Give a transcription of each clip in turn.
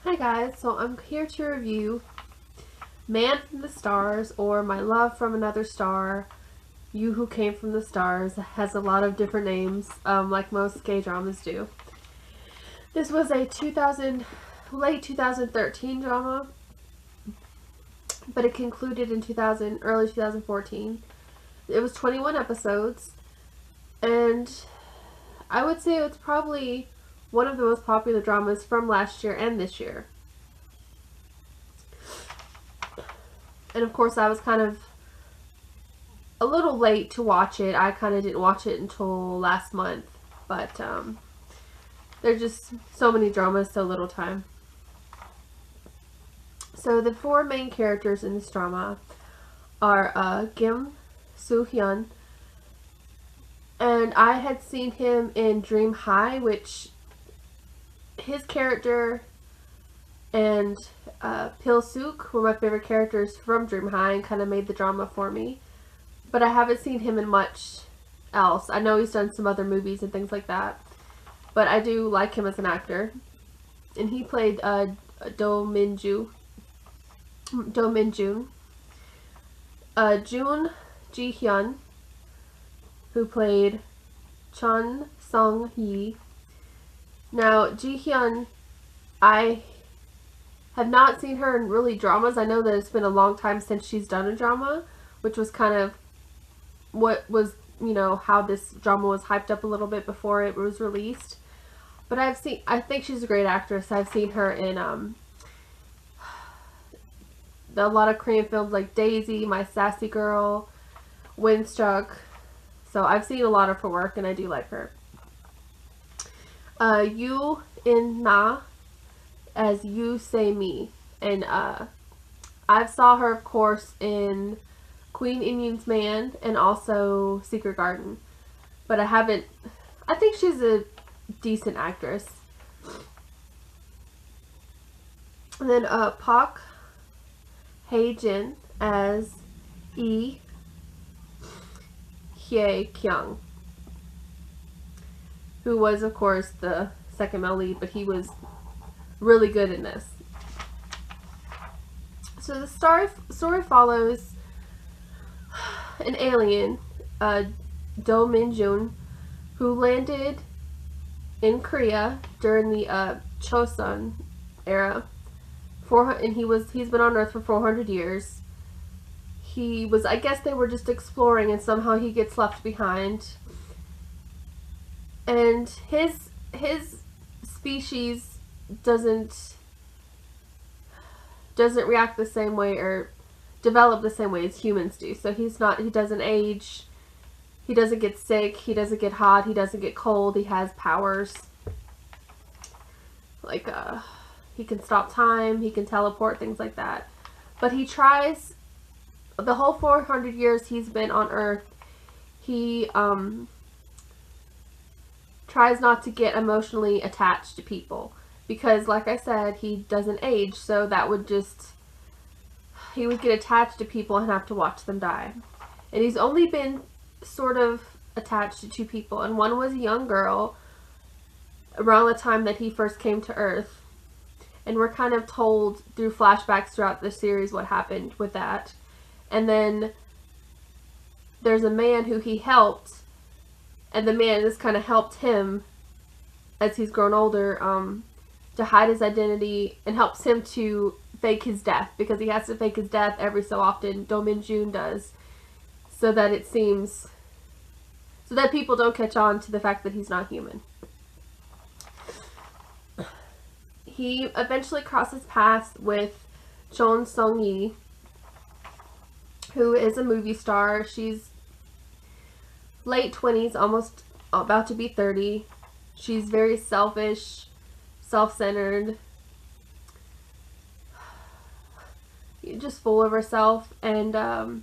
Hi guys, so I'm here to review Man from the Stars, or My Love from Another Star, You Who Came from the Stars. It has a lot of different names, like most gay dramas do. This was a late 2013 drama, but it concluded in early 2014. It was 21 episodes, and I would say it's probably one of the most popular dramas from last year and this year. And of course, I was kind of a little late to watch it. I kind of didn't watch it until last month. But there's just so many dramas, so little time. So the four main characters in this drama are Kim Soo-hyun. And I had seen him in Dream High, which his character and Pil-suk were my favorite characters from Dream High and kind of made the drama for me. But I haven't seen him in much else. I know he's done some other movies and things like that. But I do like him as an actor. And he played Do Min-jun. Jun Ji-hyun, who played Chun Sung-hee. Now, Ji-hyun, I have not seen her in really dramas. I know that it's been a long time since she's done a drama, which was kind of what was, how this drama was hyped up a little bit before it was released. But I think she's a great actress. I've seen her in a lot of Korean films like Daisy, My Sassy Girl, Windstruck. So I've seen a lot of her work and I do like her. Yoo In-na as You Say Me, and I saw her of course in Queen Inyoon's Man and also Secret Garden, but I think she's a decent actress. And then Park Hae-jin as Lee Hye-kyung, who was of course the second male lead, but he was really good in this. So the story follows an alien, Do Min-jun, who landed in Korea during the Chosun era. And he's been on Earth for 400 years. I guess they were just exploring, and somehow he gets left behind. And his species doesn't react the same way or develop the same way as humans do. So he doesn't age, he doesn't get sick, he doesn't get hot, he doesn't get cold, he has powers. Like, he can stop time, he can teleport, things like that. But he tries, the whole 400 years he's been on Earth, he tries not to get emotionally attached to people. Because, like I said, he doesn't age, so he would get attached to people and have to watch them die. And he's only been sort of attached to two people, and one was a young girl around the time that he first came to Earth. And we're kind of told through flashbacks throughout the series what happened with that. And then there's a man who he helped, and the man has kind of helped him as he's grown older, to hide his identity, and helps him to fake his death, because he has to fake his death every so often. Do Min-jun does, so that people don't catch on to the fact that he's not human. He eventually crosses paths with Chun Sung-hee, who is a movie star. She's late 20s, almost about to be 30. She's very selfish, self-centered, just full of herself, and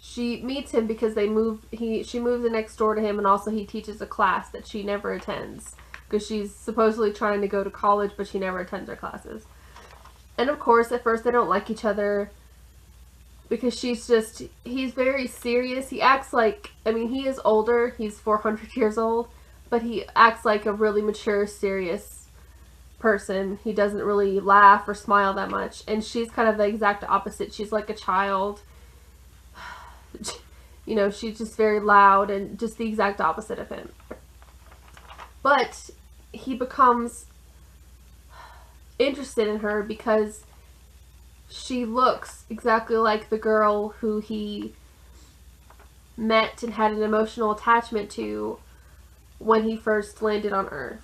she meets him because she moves in next door to him, and also he teaches a class that she never attends because she's supposedly trying to go to college, but she never attends her classes. And of course, at first they don't like each other because he's very serious. He acts like, he is older, he's 400 years old, but he acts like a really mature, serious person. He doesn't really laugh or smile that much. And she's kind of the exact opposite. She's like a child. You know, she's just very loud and just the exact opposite of him. But he becomes interested in her because she looks exactly like the girl who he met and had an emotional attachment to when he first landed on Earth.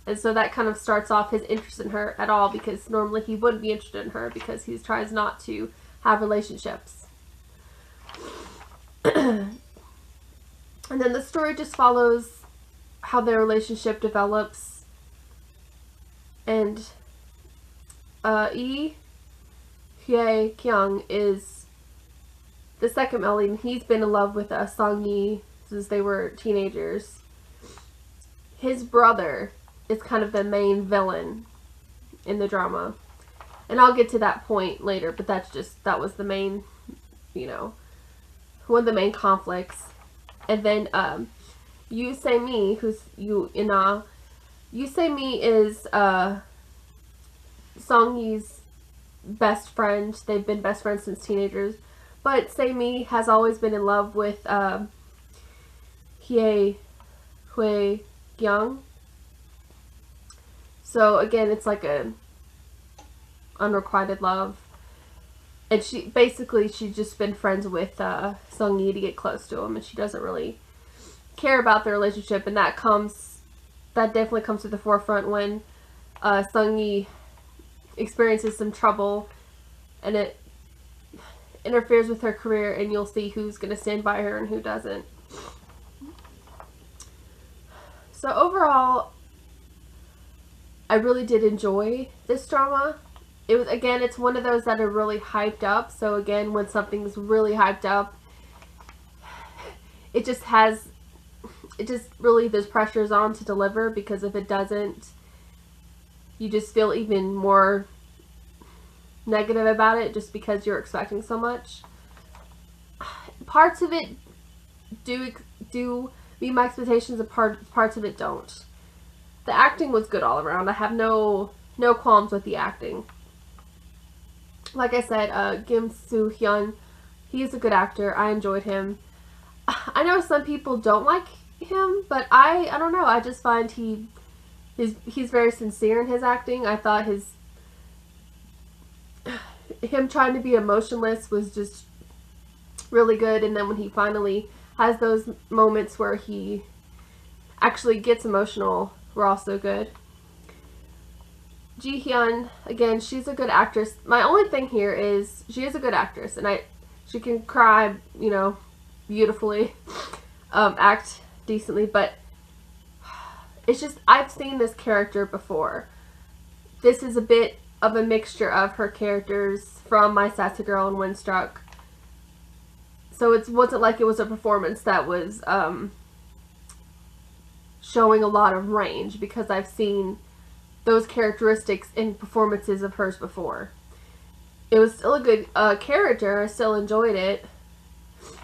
And so that kind of starts off his interest in her at all, because normally he wouldn't be interested in her because he tries not to have relationships. And then the story just follows how their relationship develops. And Lee Hye-kyung is the second male lead, and he's been in love with Sung-yi since they were teenagers. His brother is kind of the main villain in the drama. And I'll get to that point later, but that was the main, you know, one of the main conflicts. And then Yoo Se-mi, who's Yoo Se-mi is Sung-yi's best friend. They've been best friends since teenagers. But Se-mi has always been in love with Hye Hye-kyung. So again, it's like a unrequited love. And she's just been friends with Sung-yi to get close to him, and she doesn't really care about their relationship, and that definitely comes to the forefront when Sung-yi experiences some trouble, and it interferes with her career, and you'll see who's going to stand by her and who doesn't. So overall, I really did enjoy this drama. It's one of those that are really hyped up. So again, when something's really hyped up, there's pressures on to deliver, because if it doesn't, you just feel even more negative about it just because you're expecting so much. Parts of it do meet my expectations, and parts of it don't. The acting was good all around. I have no qualms with the acting. Like I said, Kim Soo-hyun, he's a good actor. I enjoyed him. I know some people don't like him, but I don't know. I just find he's very sincere in his acting. I thought him trying to be emotionless was just really good, and then when he finally has those moments where he actually gets emotional, were also good. Ji Hyun, again, she's a good actress. My only thing here is she is a good actress, and she can cry, you know, beautifully, act decently, but it's just, I've seen this character before. This is a bit of a mixture of her characters from My Sassy Girl and Windstruck. So it wasn't like it was a performance that was showing a lot of range, because I've seen those characteristics in performances of hers before. It was still a good character. I still enjoyed it.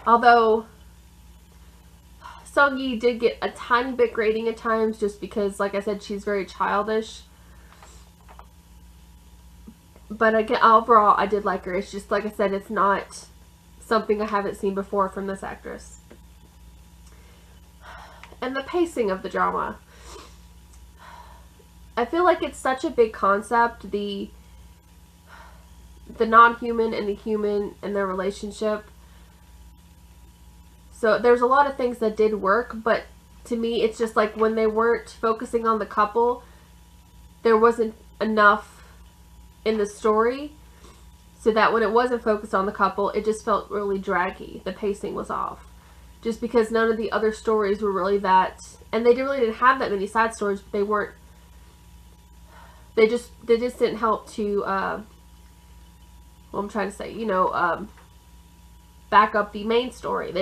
Although Sung-yi did get a tiny bit grating at times, just because, like I said, she's very childish. But again, overall, I did like her. It's just, like I said, it's not something I haven't seen before from this actress. And the pacing of the drama. I feel like it's such a big concept, the non-human and the human and their relationship. So there's a lot of things that did work, but to me, it's just like when they weren't focusing on the couple, there wasn't enough in the story, so that when it wasn't focused on the couple, it just felt really draggy. The pacing was off. Just because none of the other stories were really that, and they really didn't have that many side stories, but they just didn't help to, well, I'm trying to say, you know, back up the main story.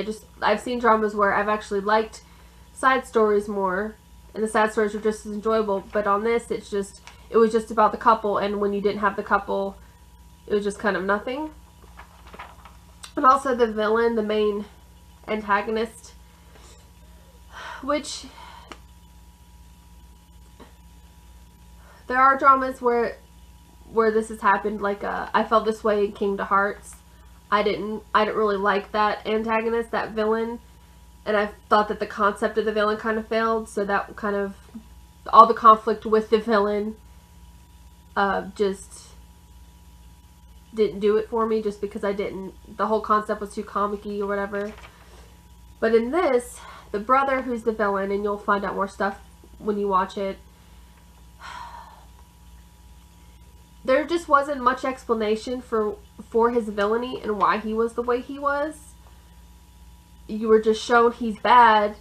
I've seen dramas where I've actually liked side stories more, and the side stories were just as enjoyable, but on this, it was just about the couple, and when you didn't have the couple, it was just kind of nothing. And also the villain, the main antagonist, which There are dramas where this has happened, like I felt this way in Kingdom Hearts. I didn't really like that antagonist, that villain, and I thought that the concept of the villain kind of failed, so that kind of, all the conflict with the villain just didn't do it for me, just because the whole concept was too comic-y or whatever. But in this, the brother who's the villain, and you'll find out more stuff when you watch it, there just wasn't much explanation for his villainy and why he was the way he was. You were just shown he's bad,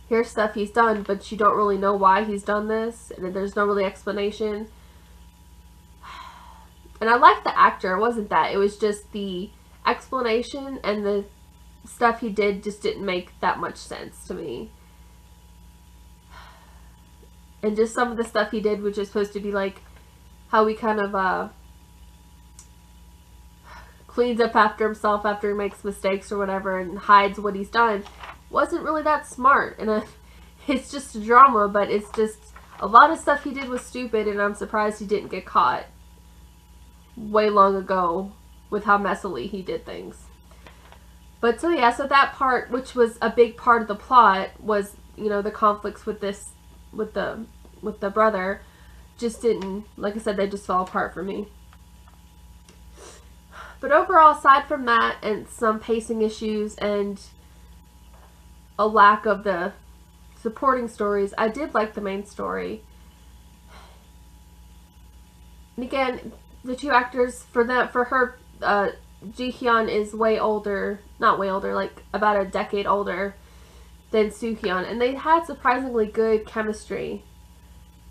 here's stuff he's done, but you don't really know why he's done this, and there's no really explanation. And I liked the actor, it wasn't that, it was just the explanation and the stuff he did just didn't make that much sense to me. And just some of the stuff he did, which is supposed to be like how he kind of cleans up after himself after he makes mistakes or whatever and hides what he's done, wasn't really that smart. And it's just a drama, but it's just a lot of stuff he did was stupid, and I'm surprised he didn't get caught way long ago with how messily he did things. But so yeah, so that part, which was a big part of the plot, was, you know, the conflicts with the brother, just didn't, like I said, they just fell apart for me. But overall, aside from that and some pacing issues and a lack of the supporting stories, I did like the main story. And again, the two actors, for her, Ji-hyun is way older, not way older, like about a decade older than Soo-hyun, and they had surprisingly good chemistry.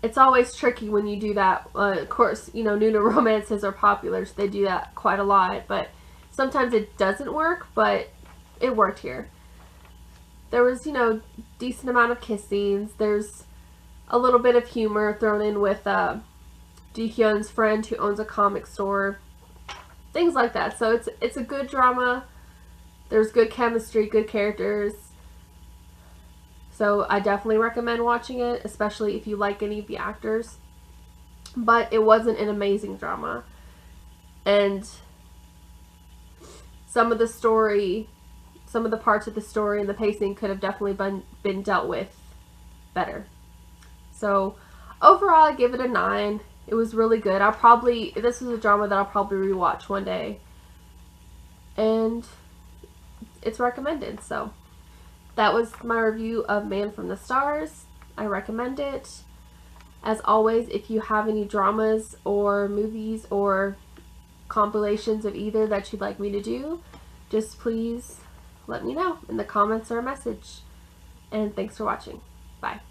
It's always tricky when you do that. Of course, you know, Nuna romances are popular, so they do that quite a lot, but sometimes it doesn't work, but it worked here. There was, you know, decent amount of kiss scenes. There's a little bit of humor thrown in with Ji-hyun's friend who owns a comic store. Things like that. So it's a good drama. There's good chemistry, good characters. So I definitely recommend watching it, especially if you like any of the actors. But it wasn't an amazing drama. And some of the story, some of the parts of the story and the pacing could have definitely been dealt with better. So overall, I give it a 9. It was really good. This is a drama that I'll probably rewatch one day. And it's recommended, so. That was my review of Man from the Stars. I recommend it. As always, if you have any dramas or movies or compilations of either that you'd like me to do, just please let me know in the comments or a message. And thanks for watching. Bye.